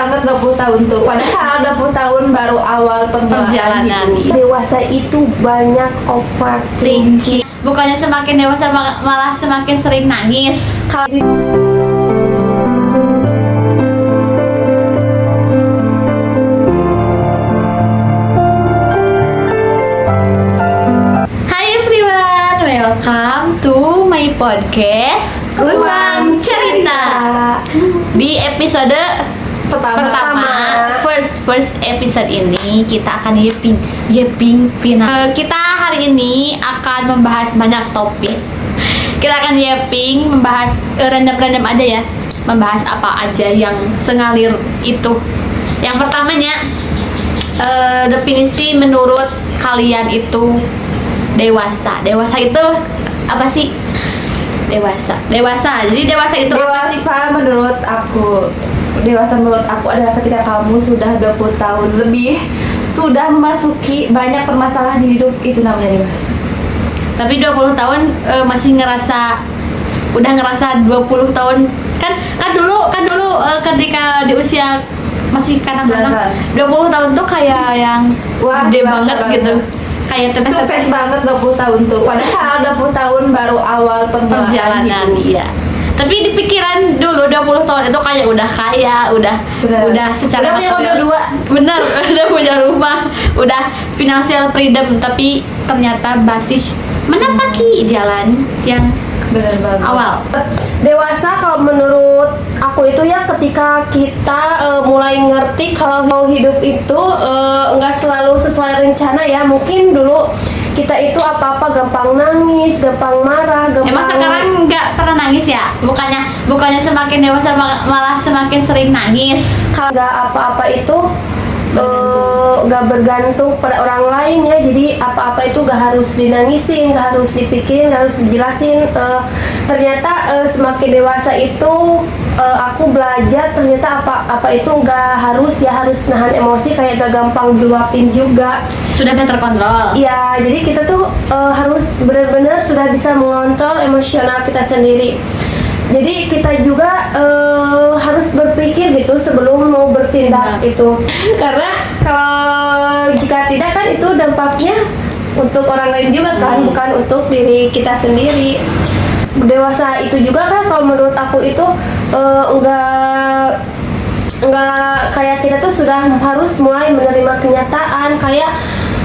banget 20 tahun tuh. Padahal 20 tahun baru awal perjalanan hidup. Dewasa itu banyak overthinking. Bukannya semakin dewasa malah semakin sering nangis. Hai everyone, welcome to my podcast Ruang Cerita. Di episode pertama first episode ini kita akan yeping final. Kita hari ini akan membahas banyak topik. Kita akan yeping membahas random aja ya. Membahas apa aja yang sengalir itu. Yang pertamanya definisi menurut kalian itu dewasa. Dewasa itu apa sih? Dewasa. Jadi dewasa itu apa sih? Dewasa menurut aku adalah ketika kamu sudah 20 tahun lebih, sudah memasuki banyak permasalahan di hidup, itu namanya dewasa. Tapi 20 tahun masih udah ngerasa 20 tahun kan dulu ketika di usia masih kanak-kanak 20 tahun tuh kayak yang gede banget gitu. Kayak sukses banget 20 tahun tuh. Padahal 20 tahun baru awal perjalanan hidup. Iya. Tapi di pikiran dulu 20 tahun itu kayak udah kaya, udah secara udah punya mobil 2. Bener, udah punya rumah, udah financial freedom, tapi ternyata masih menapaki jalan yang bener banget. Awal. Dewasa kalau menurut aku itu ya ketika kita mulai ngerti kalau hidup itu nggak selalu sesuai rencana ya. Mungkin dulu kita itu apa-apa gampang nangis, gampang marah, gampang. Emang sekarang nggak pernah nangis ya? Bukannya semakin dewasa malah semakin sering nangis. Kalau nggak apa-apa itu nggak bergantung pada orang lain ya. Jadi apa-apa itu nggak harus dinangisin, nggak harus dipikirin, nggak harus dijelasin. Ternyata semakin dewasa itu aku belajar ternyata apa itu nggak harus nahan emosi, kayak gak gampang diluapin juga. Sudah terkontrol. Ya, jadi kita tuh harus benar-benar sudah bisa mengontrol emosional kita sendiri. Jadi kita juga harus berpikir gitu sebelum mau bertindak itu. Karena kalau jika tidak kan itu dampaknya untuk orang lain juga kan, bukan untuk diri kita sendiri. Dewasa itu juga kan kalau menurut aku itu enggak kayak kita tuh sudah harus mulai menerima kenyataan kayak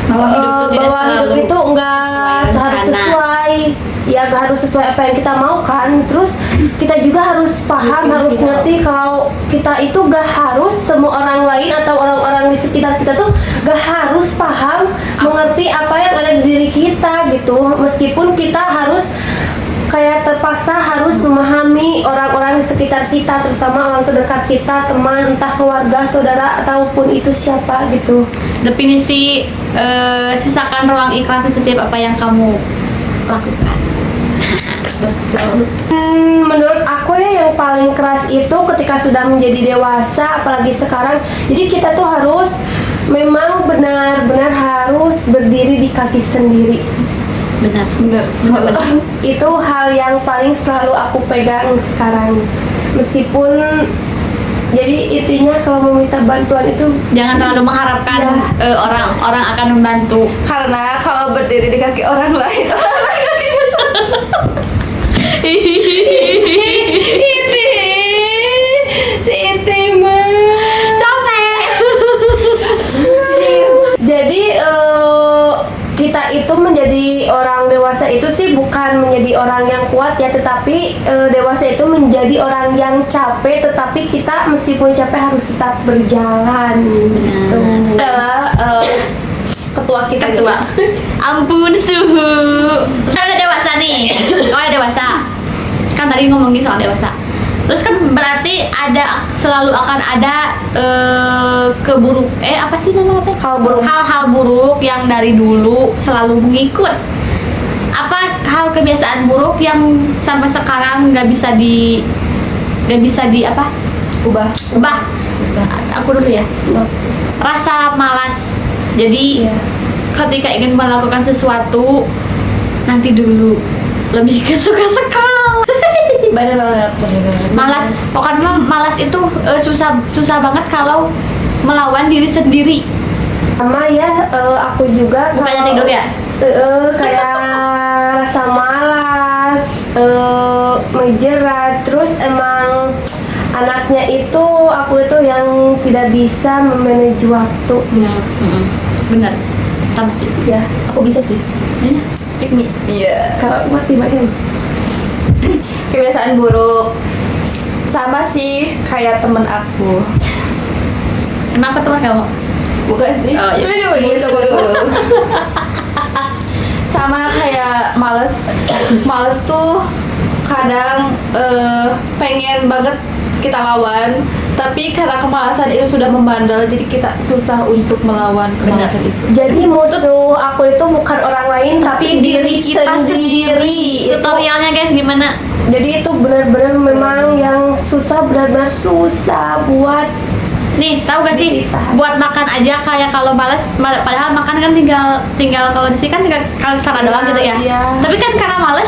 bahwa hidup itu enggak harus sesuai, ya enggak harus sesuai apa yang kita mau kan. Terus kita juga harus paham, harus ngerti kalau kita itu enggak harus semua orang lain atau orang-orang di sekitar kita tuh enggak harus paham, mengerti apa yang ada di diri kita gitu. Meskipun kita harus kayak terpaksa harus memahami orang-orang di sekitar kita, terutama orang terdekat kita, teman, entah keluarga, saudara, ataupun itu siapa gitu. Definisi sisakan ruang ikhlas di setiap apa yang kamu lakukan. Betul. Menurut aku ya yang paling keras itu ketika sudah menjadi dewasa, apalagi sekarang. Jadi kita tuh harus memang benar-benar harus berdiri di kaki sendiri. Benar. Itu hal yang paling selalu aku pegang sekarang. Meskipun jadi intinya kalau meminta bantuan itu jangan terlalu mengharapkan orang akan membantu. Karena kalau berdiri di kaki orang lain, orang lain kakinya si mah Capek. Jadi kita itu menjadi orang dewasa itu sih bukan menjadi orang yang kuat ya, tetapi dewasa itu menjadi orang yang capek, tetapi kita meskipun capek harus tetap berjalan gitu. adalah ketua kita guys. Ampun suhu. Ada dewasa nih. Ada dewasa. Kan tadi ngomongin soal dewasa. Terus kan berarti selalu akan ada apa sih namanya? Hal-hal buruk yang dari dulu selalu mengikut. Apa hal kebiasaan buruk yang sampai sekarang nggak bisa di apa? Ubah. Aku dulu ya. Rasa malas. Jadi ketika ingin melakukan sesuatu nanti dulu, lebih ke suka sekali. Bener banget. Malas, pokoknya malas itu susah banget kalau melawan diri sendiri. Sama ya, aku juga Bukannya tidur ya? Kayak rasa malas, menjerat, terus emang anaknya itu aku itu yang tidak bisa memanage waktu. Bener, sama sih. Ya, Aku bisa sih. Pick me. Iya. kalau buat gimana? Kebiasaan buruk sama sih kayak temen aku. Kenapa teman kamu? Bukan sih. Oh, iya. Lu juga gitu. Sama kayak males tuh kadang pengen banget kita lawan, tapi karena kemalasan itu sudah membandel, jadi kita susah untuk melawan kemalasan itu. Jadi musuh aku itu bukan orang lain tapi diri kita sendiri. Tutorialnya guys gimana? Jadi itu benar-benar memang yang susah, benar-benar susah buat Nih, tahu gak sih? Ditahan. Buat makan aja kayak kalau males, padahal makan kan tinggal kalau di sini kan tinggal kalau sana doang gitu ya. Iya. Tapi kan karena males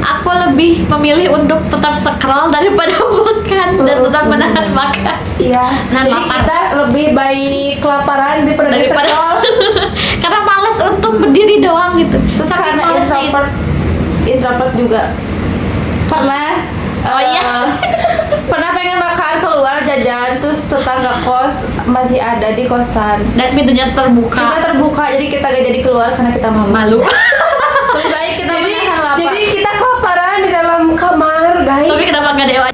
aku lebih memilih untuk tetap scroll daripada makan dan tetap menahan makan. Iya. Nahan Jadi lapar. kita lebih baik kelaparan daripada scroll. Karena males untuk berdiri doang gitu. Terus Saking karena malesnya itu. introvert juga pernah Oh iya. pernah pengen makan keluar jajan, terus tetangga kos masih ada di kosan, Dan pintunya terbuka. kita terbuka, jadi kita gak jadi keluar karena kita malu. Malu. Lebih baik kita menahan lapar. Jadi kita kelaparan di dalam kamar, guys. Tapi kenapa nggak dewa?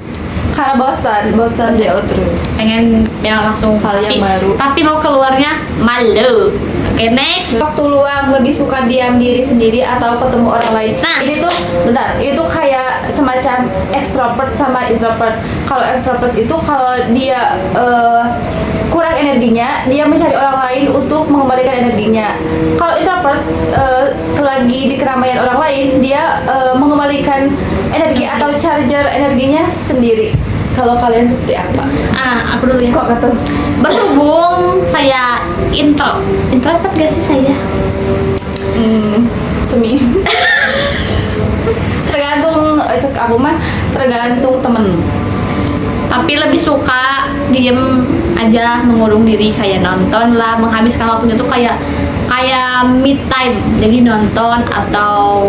Karena bosan DO terus. Pengen yang langsung Hal yang baru. Tapi mau keluarnya malu. Oke, next. Waktu luang lebih suka diam diri sendiri atau ketemu orang lain. Nah. Ini tuh bentar, itu kayak semacam extrovert sama introvert. Kalau extrovert itu kalau dia kurang energinya, dia mencari orang lain untuk mengembalikan energinya. Kalau introvert lagi di keramaian orang lain, dia mengembalikan energi atau charger energinya sendiri. Kalau kalian seperti apa? Aku dulu ya. Kok kata? Berhubung saya introvert gak sih saya? Semi. Tergantung cek aku mah tergantung temen. Tapi lebih suka diem aja, mengurung diri, kayak nonton lah, menghabiskan waktunya tuh kayak me time. Jadi nonton atau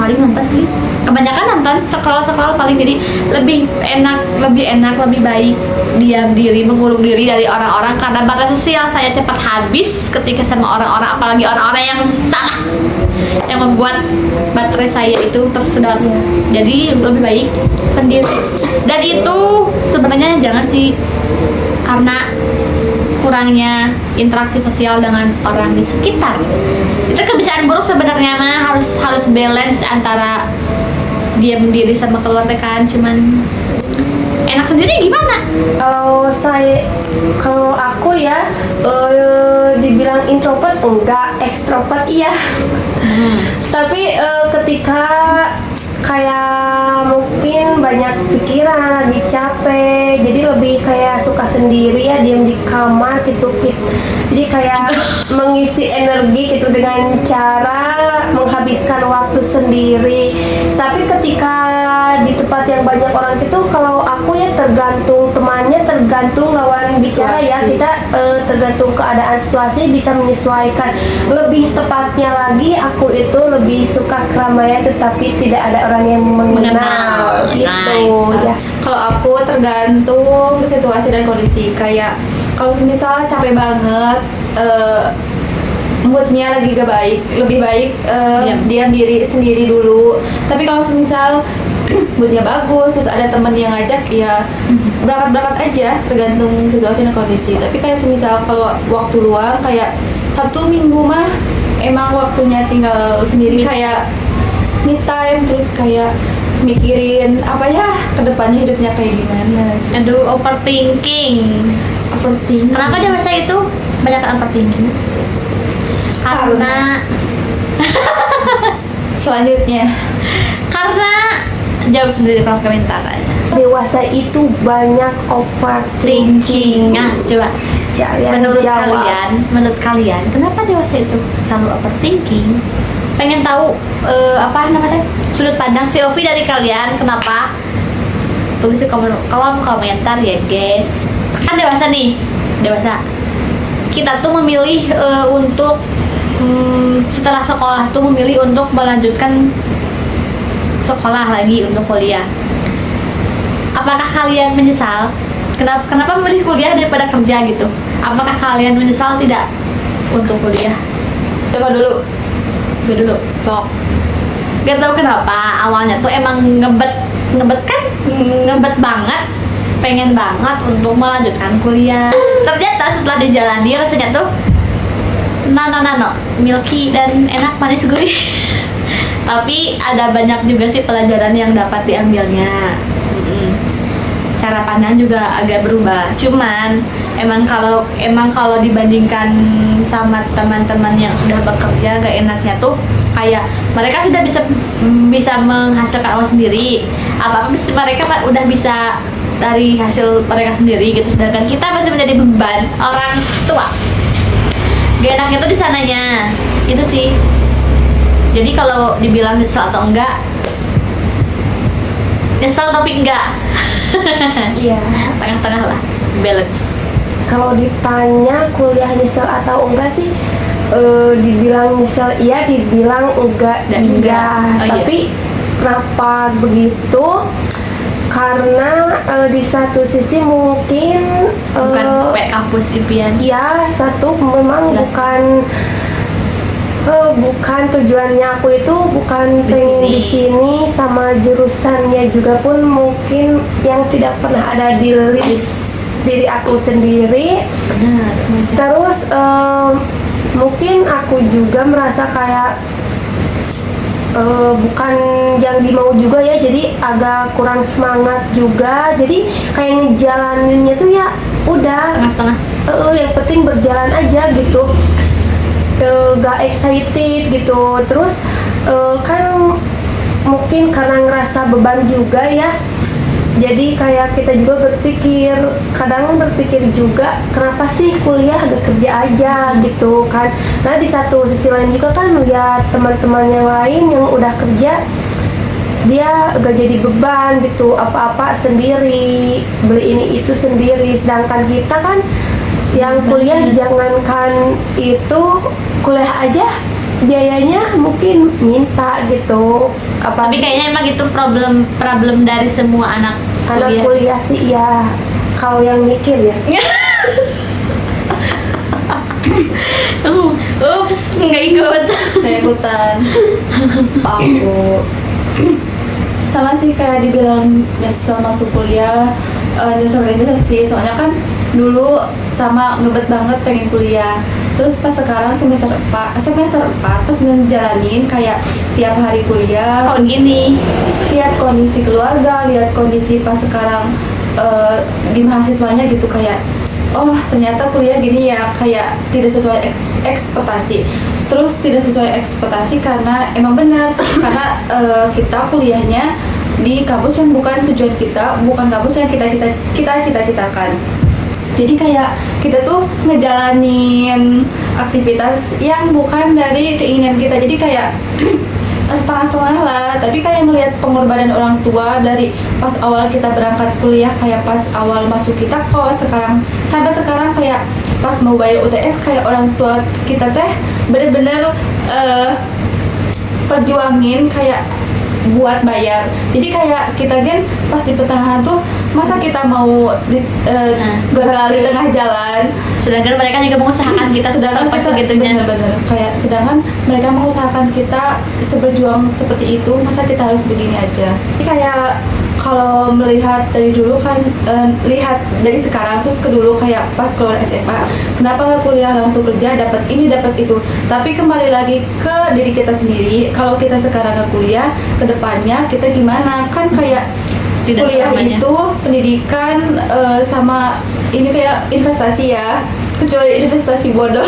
paling nonton sih. Kebanyakan nonton, scroll paling, jadi lebih enak, lebih baik diam diri, mengurung diri dari orang-orang karena batas sosial saya cepat habis ketika sama orang-orang, apalagi orang-orang yang salah, yang membuat baterai saya itu tersedot. Jadi lebih baik sendiri. Dan itu sebenarnya jangan sih, karena kurangnya interaksi sosial dengan orang di sekitar. Itu kebiasaan buruk sebenarnya mah, harus balance antara diam diri sama keluarga kan, cuman enak sendiri gimana? Kalau aku ya dibilang introvert enggak, extrovert iya. Tapi ketika kayak mungkin banyak pikiran, lagi capek, jadi lebih kayak suka sendiri ya, diam di kamar gitu. Jadi kayak mengisi energi gitu dengan cara menghabiskan waktu sendiri. Tapi ketika di tempat yang banyak orang gitu, kalau aku ya tergantung temannya, tergantung lawan bicara ya. Kita tergantung keadaan situasi, bisa menyesuaikan. Lebih tepatnya lagi, aku itu lebih suka keramaian tetapi tidak ada orang yang mengenal gitu. Nice. Ya. Kalau aku tergantung situasi dan kondisi. Kayak kalau misalnya capek banget, moodnya lagi gak baik, lebih baik diam diri sendiri dulu. Tapi kalau misal moodnya bagus, terus ada teman yang ngajak, ya berangkat aja, tergantung situasi dan kondisi. Tapi kayak semisal kalau waktu luang kayak Sabtu Minggu mah emang waktunya tinggal sendiri, kayak me time, terus kayak mikirin apa ya kedepannya hidupnya kayak gimana. Aduh, overthinking. Kenapa dewasa itu banyak overthinking? Karena selanjutnya karena jawab sendiri kalau komentar aja. Dewasa itu banyak overthinking. Nah, coba Kalian menurut jawab. kalian kenapa dewasa itu selalu overthinking? pengen tahu apa namanya sudut pandang POV dari kalian, kenapa? Tulis di kolom komentar ya guys. Kan dewasa nih, dewasa. Kita tuh memilih untuk setelah sekolah tuh memilih untuk melanjutkan sekolah lagi untuk kuliah. Apakah kalian menyesal? Kenapa memilih kuliah daripada kerja gitu? Apakah kalian menyesal tidak untuk kuliah? Coba dulu. Gue dulu. Sok. Gak tau kenapa awalnya tuh emang ngebet kan, ngebet banget, pengen banget untuk melanjutkan kuliah. Ternyata setelah dijalani rasanya tuh nano milky dan enak, manis gurih. Tapi ada banyak juga sih pelajaran yang dapat diambilnya. Cara pandang juga agak berubah. Cuman emang kalau dibandingkan sama teman-teman yang sudah bekerja, gak enaknya tuh kayak mereka sudah bisa menghasilkan uang sendiri. Apa mereka udah bisa dari hasil mereka sendiri gitu. Sedangkan kita masih menjadi beban orang tua. Gak enaknya tuh di sananya. Itu sih. Jadi kalau dibilang nyesel atau enggak, nyesel tapi enggak. Iya. Tengah-tengah lah, balance. Kalau ditanya kuliah nyesel atau enggak sih, dibilang nyesel iya, dibilang enggak Dan iya. enggak. Oh, Tapi kenapa begitu? Karena di satu sisi mungkin Bukan kampus impian. ya satu memang Jelas. bukan tujuannya aku itu bukan Di pengen sini. di sini, sama jurusannya juga pun mungkin yang tidak pernah ada di list diri aku sendiri. Benar. Terus mungkin aku juga merasa kayak bukan yang dimau juga ya, jadi agak kurang semangat juga. Jadi kayak ngejalaninnya tuh ya udah Setengah-setengah. yang penting berjalan aja gitu. Gak excited gitu. Terus kan mungkin karena ngerasa beban juga ya, jadi kayak kita juga kadang berpikir juga kenapa sih kuliah gak kerja aja gitu kan. Karena di satu sisi lain juga kan melihat teman-teman yang lain yang udah kerja, dia gak jadi beban gitu, apa-apa sendiri, beli ini itu sendiri. Sedangkan kita kan yang kuliah, jangankan itu kuliah aja biayanya mungkin minta gitu. Tapi kayaknya emang itu problem dari semua anak kuliah sih ya, kalau yang mikir ya. Ups, nggak ikut. Kayak ikutan. Aku sama sih kayak dibilang nyesel masuk kuliah, nyesel sih, soalnya kan dulu sama ngebet banget pengen kuliah. Terus pas sekarang semester 4 pas ngejalanin kayak tiap hari kuliah. Kalau terus gini, lihat kondisi keluarga, lihat kondisi pas sekarang di mahasiswanya gitu, kayak oh ternyata kuliah gini ya, kayak tidak sesuai ekspektasi. Terus tidak sesuai ekspektasi karena emang benar karena kita kuliahnya di kampus yang bukan tujuan kita, bukan kampus yang kita cita-citakan. Jadi kayak kita tuh ngejalanin aktivitas yang bukan dari keinginan kita. Jadi kayak setengah-setengah lah. Tapi kayak melihat pengorbanan orang tua dari pas awal kita berangkat kuliah, kayak pas awal masuk kita kos, sampai sekarang kayak pas mau bayar UTS, kayak orang tua kita teh bener-bener perjuangin kayak buat bayar. Jadi kayak kita kan pas di pertengahan tuh, masa kita mau gagal di tengah jalan, sedangkan mereka juga mengusahakan kita sampai segitunya. bener-bener kayak sedangkan mereka mengusahakan kita seberjuang seperti itu, masa kita harus begini aja. Ini kayak kalau melihat dari dulu kan, lihat dari sekarang terus ke dulu, kayak pas keluar SMA, kenapa nggak kuliah langsung kerja, dapat ini dapat itu. Tapi kembali lagi ke diri kita sendiri, kalau kita sekarang nggak kuliah, kedepannya kita gimana? Kan kayak Tidak kuliah selamanya. itu pendidikan sama ini kayak investasi ya. kecuali investasi bodoh.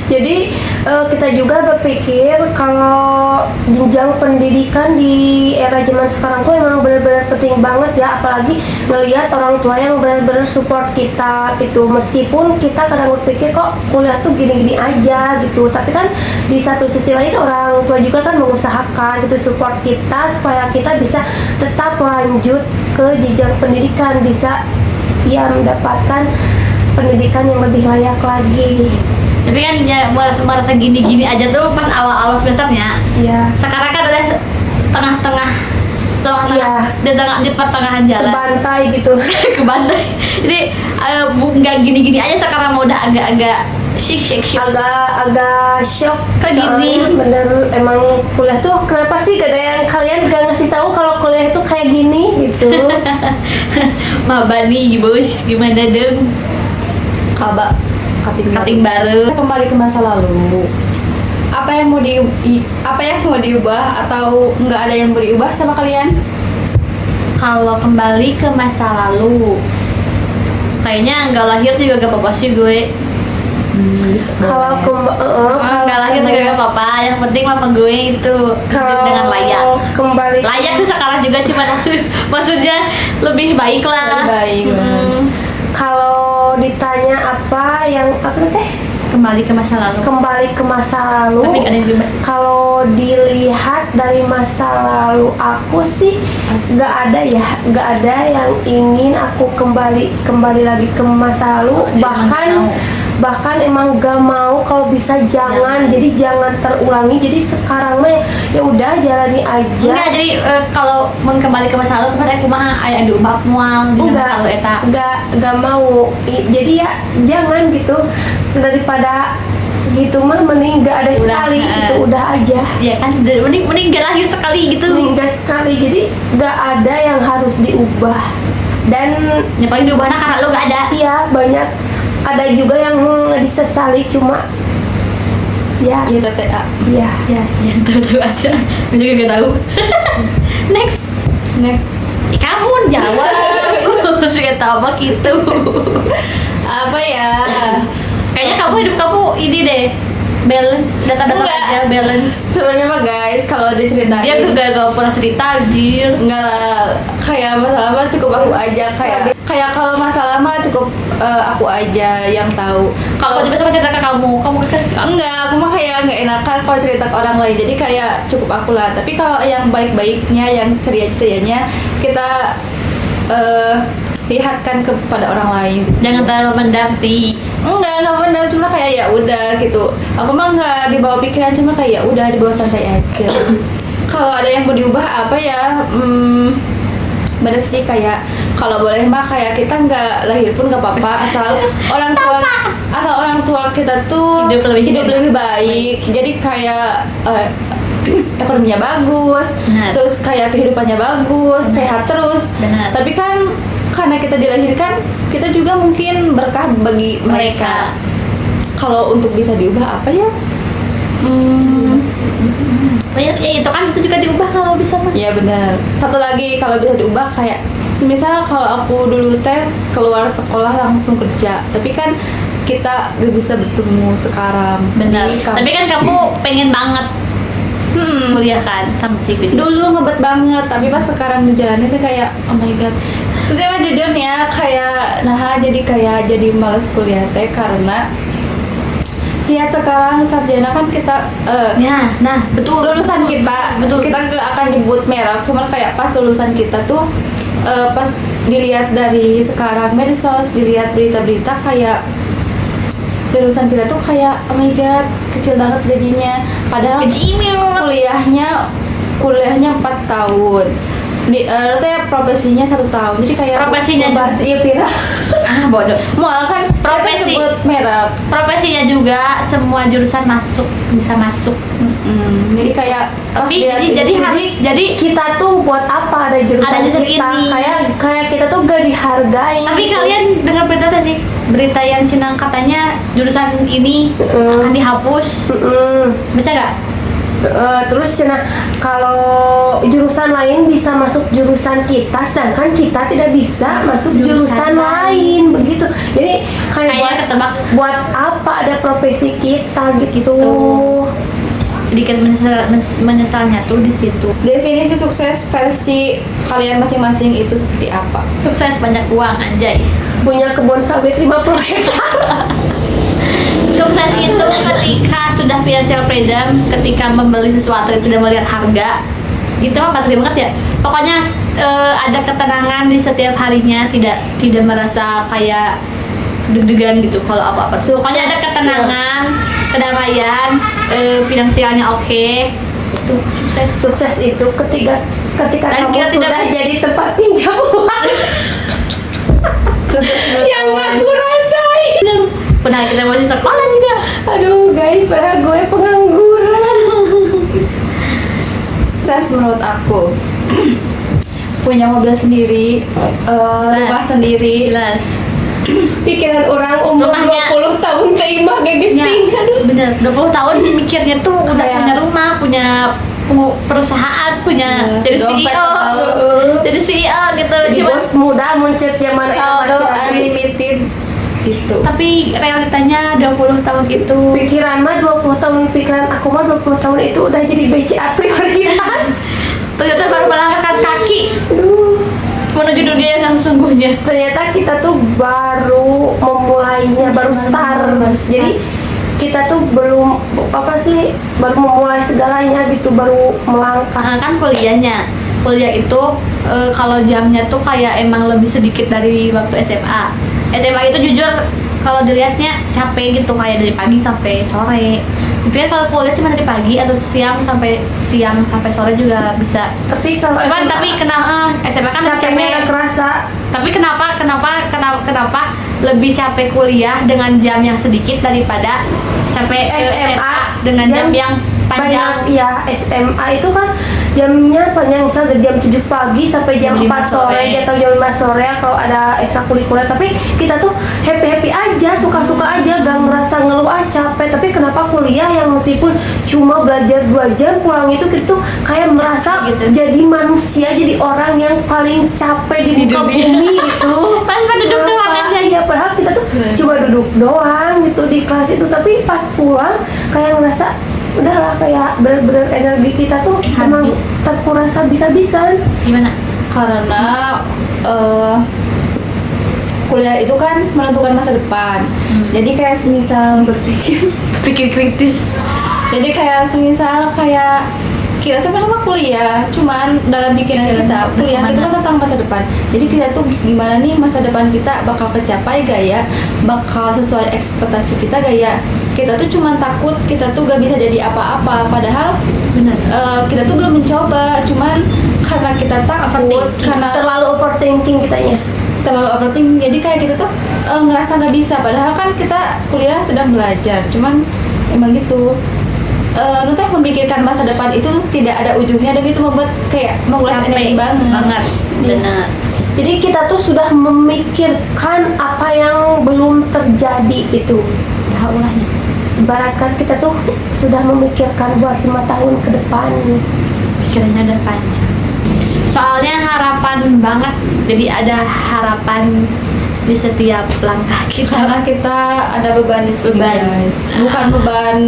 Jadi kita juga berpikir kalau jenjang pendidikan di era zaman sekarang tuh emang benar-benar penting banget ya, apalagi ngelihat orang tua yang benar-benar support kita gitu. Meskipun kita kadang berpikir kok kuliah tuh gini-gini aja gitu, tapi kan di satu sisi lain orang tua juga kan mengusahakan gitu support kita supaya kita bisa tetap lanjut ke jenjang pendidikan, bisa ya mendapatkan pendidikan yang lebih layak lagi. Tapi kan ya merasa gini-gini aja tuh pas awal-awal semesternya. Iya. Sekarang kan udah tengah-tengah Iya. di pertengahan jalan. Kebantai gitu. Kebantai. Jadi nggak gini-gini aja sekarang udah agak-agak shake. Agak shock. Kok Soalnya gini? bener emang kuliah tuh kenapa sih gak ada yang kalian gak ngasih tahu kalau kuliah itu kayak gini gitu. Maba nih bos, gimana dong? Kaba Cutting baru. Kita kembali ke masa lalu. Apa yang mau diubah atau nggak ada yang mau diubah sama kalian? Kalau kembali ke masa lalu, kayaknya nggak lahir juga gak apa-apa sih gue. Kalau Nggak lahir juga gak apa-apa. Yang penting mama gue itu hidup dengan layak. Kembali Layak sih sekarang juga, cuma maksudnya lebih baik lah. Lebih baik, kalau ditanya apa teh? Kembali ke masa lalu. Kembali ke masa lalu. Tapi ada yang bebas. Kalau dilihat dari masa lalu aku sih nggak ada yang ingin aku kembali lagi ke masa lalu. Bahkan emang gak mau, kalau bisa jangan. Jadi jangan terulangi. Jadi sekarang mah ya udah jalani aja. Enggak, jadi kalau mau kembali ke masa lalu kepada kumaha aya diubah mual di masa lalu eta. Enggak mau. Jadi ya jangan gitu, daripada gitu mah mending gak ada sekali gitu, udah aja. Iya kan, mending gak lahir sekali gitu. Gak sekali, jadi gak ada yang harus diubah. Dan yang paling diubahnya karena lo gak ada. iya banyak, ada juga yang disesali cuma ya Iya TTA. ya Ya, yang tahu aja. Gue juga gak tahu. Next. Kamu jawab. Terus gak tahu apa gitu. Apa ya? Kayaknya hidup kamu ini deh, balance, data-data Enggak. aja balance. Sebenarnya mah guys, kalau diceritain Dia juga gak pernah cerita anjir. enggak lah, kayak masalah mah cukup aku aja, kayak kalau masalah mah cukup aku aja yang tahu. Kalau juga sama cerita ke kamu kan Enggak, aku mah kayak nggak enakan kalau cerita ke orang lain, jadi kayak cukup aku lah. Tapi kalau yang baik-baiknya, yang ceria-cerianya kita lihatkan kepada orang lain. jangan terlalu mendakti. Enggak benar, cuma kayak ya udah gitu. Aku mah nggak dibawa pikiran, cuma kayak ya udah dibawa santai aja. Kalau ada yang mau diubah apa ya? Bener sih, kayak kalau boleh mah kayak kita nggak lahir pun nggak apa-apa, asal orang tua kita tuh Hidup lebih baik. Jadi kayak ekonominya bagus, Benar. terus kayak kehidupannya bagus, sehat terus. Benar. Tapi kan karena kita dilahirkan, kita juga mungkin berkah bagi mereka. Kalau untuk bisa diubah apa ya? Ya itu kan, itu juga diubah kalau bisa mah. Ya benar. Satu lagi kalau bisa diubah, kayak semisal kalau aku dulu tes keluar sekolah langsung kerja, tapi kan kita gak bisa bertemu sekarang. Benar. Di kampus. Tapi kan kamu pengen banget kuliah kan sama si Vidi. Dulu ngebet banget, tapi pas sekarang ngejalanin tuh kayak oh my god. Terus emang jujur nih ya, kayak jadi males kuliah teh karena lihat sekarang sarjana kan kita Ya, nah betul. lulusan kita betul. Kita gak akan nyebut merek, cuman kayak pas lulusan kita tuh pas dilihat dari sekarang medsos, dilihat berita-berita, kayak lulusan kita tuh kayak oh my god kecil banget gajinya, padahal Gaji email. kuliahnya 4 tahun, profesinya 1 tahun, jadi kayak Profesinya bahas iya pira Ah bodoh. mual kan Profesi. kita sebut merek. Profesinya juga semua jurusan bisa masuk. Jadi kayak pas Tapi lihat jadi kita tuh buat apa ada jurusan Ada jurusan kita ini. kayak kita tuh gak dihargai. Tapi kalian dengar berita apa sih? Berita yang Cinang katanya jurusan ini akan dihapus. Baca gak? Terus cenah kalau jurusan lain bisa masuk jurusan kita, sedangkan kita tidak bisa masuk jurusan lain begitu. Jadi kayak buat apa ada profesi kita gitu. Sedikit menyesalnya tuh di situ. Definisi sukses versi kalian masing-masing itu seperti apa? Sukses banyak uang, anjay. Punya kebun sawit 50 hektar. Sukses itu ketika sudah financial freedom, ketika membeli sesuatu itu tidak melihat harga. Itu mah pasti banget ya. Pokoknya ada ketenangan di setiap harinya, tidak merasa kayak deg-degan gitu kalau apa-apa. Pokoknya ada ketenangan, kedamaian, finansialnya oke. Itu sukses. Sukses itu ketika Dan kamu kita sudah jadi tempat pinjam uang. Yang aku rasain. Pernah kita masih sekolah juga. Aduh guys, padahal gue pengangguran. Sukses menurut aku punya mobil sendiri, rumah sendiri. Jelas. Pikiran orang umur Rumahnya. 20 tahun keimah geges Ya, ting. Aduh. bener. 20 tahun mikirnya tuh udah Kayak- punya rumah, punya perusahaan, punya jadi dompet CEO, tebal. jadi CEO gitu. Di Cuma bos muda muncul zaman Saldo era unlimited gitu. tapi realitanya 20 tahun itu pikiran mah 20 tahun, pikiran aku mah 20 tahun itu udah jadi BCA prioritas. ternyata baru melangkahkan kaki Aduh. menuju dunia yang sesungguhnya. Ternyata kita tuh baru memulainya, baru start. Jadi kita tuh belum apa sih, baru memulai segalanya gitu, baru melangkah. Kan kuliah itu kalau jamnya tuh kayak emang lebih sedikit dari waktu SMA itu jujur kalau dilihatnya capek gitu, kayak dari pagi sampai sore. Tapi kan kalau kuliah cuma dari pagi atau siang sampai sore juga bisa. Tapi kalau Cuman tapi SMA kan capeknya nggak kerasa. Tapi kenapa lebih capek kuliah dengan jam yang sedikit daripada capek SMA dengan jam yang panjang? Banyak ya, SMA itu kan jamnya panjang, misal dari jam 7 pagi sampai jam Jam 4 5 sore sore. atau jam 5 sore kalau ada ekstrakurikuler. Tapi kita tuh happy aja, suka-suka aja, gak ngerasa ngeluh capek. Tapi kenapa kuliah yang meskipun cuma belajar 2 jam pulang itu kita tuh kayak merasa gitu. jadi manusia, jadi orang yang paling capek di muka bumi gitu. Padahal duduk doang aja. Iya, padahal kita tuh cuma duduk doang gitu di kelas itu, tapi pas pulang kayak ngerasa udahlah, kayak bener-bener energi kita tuh emang Habis. terkuras habis-habisan. Gimana? Karena kuliah itu kan menentukan masa depan. Jadi kayak semisal Pikir kritis. jadi kayak semisal kayak kita sama-sama kuliah, cuman dalam pikiran kita kuliah itu kan tentang masa depan. Jadi kita tuh gimana nih masa depan kita bakal kecapai gak ya, bakal sesuai ekspektasi kita gak ya. Kita tuh cuman takut kita tuh gak bisa jadi apa-apa, padahal Benar. kita tuh belum mencoba, cuman karena kita takut, Overthinking. karena Terlalu overthinking kitanya. terlalu overthinking, jadi kayak kita tuh ngerasa nggak bisa, padahal kan kita kuliah sedang belajar, cuman emang gitu. Nanti memikirkan masa depan itu tidak ada ujungnya, dan itu membuat kayak menguras energi banget. Benar. Jadi kita tuh sudah memikirkan apa yang belum terjadi gitu. Nah, ulahnya. Ibaratkan kita tuh sudah memikirkan buat 5 tahun ke depan. Pikirannya udah panjang. Soalnya harapan banget, jadi ada harapan di setiap langkah kita. Karena kita ada beban di sini, Beban. guys. Bukan beban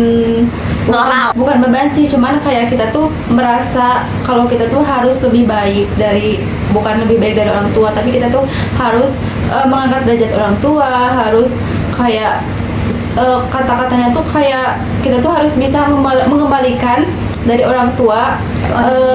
Moral. bukan beban sih, cuman kayak kita tuh merasa kalau kita tuh harus lebih baik dari, bukan lebih baik dari orang tua, tapi kita tuh harus mengangkat derajat orang tua, harus kayak kata-katanya tuh kayak kita tuh harus bisa mengembalikan dari orang tua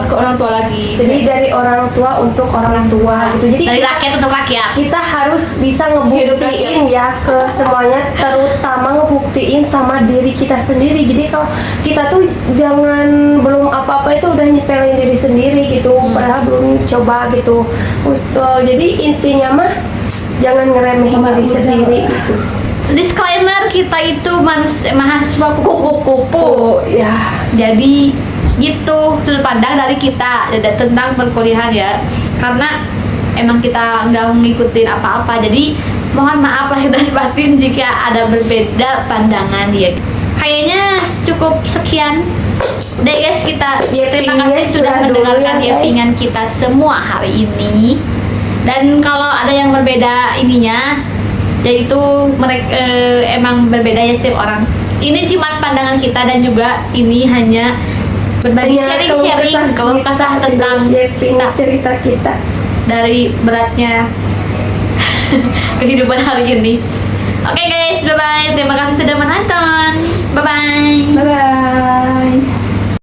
ke orang tua lagi. Jadi dari orang tua untuk orang tua gitu. Jadi Dari kita, rakyat untuk rakyat. kita harus bisa ngebuktiin ya ke semuanya, terutama ngebuktiin sama diri kita sendiri. Jadi kalau kita tuh jangan belum apa-apa itu udah nyepelin diri sendiri gitu, padahal belum coba gitu. Jadi intinya mah jangan ngeremehin diri sendiri gitu. Disclaimer, kita itu mahasiswa Kupu-kupu ya. Jadi gitu sudut pandang dari kita tentang perkuliahan ya, karena emang kita nggak ngikutin apa-apa, jadi mohon maaf lahir dan batin jika ada berbeda pandangan ya. Kayaknya cukup sekian Udah guys, kita terima Yepingnya kasih sudah sudah dulu mendengarkan ya, guys. yepingan kita semua hari ini. Dan kalau ada yang berbeda ininya, yaitu mereka emang berbeda ya setiap orang. Ini cuma pandangan kita dan juga ini hanya berbagi sharing-sharing keluh kesah tentang Yeping cerita kita. dari beratnya kehidupan hari ini. Oke guys, bye bye. Terima kasih sudah menonton. Bye bye. Bye bye.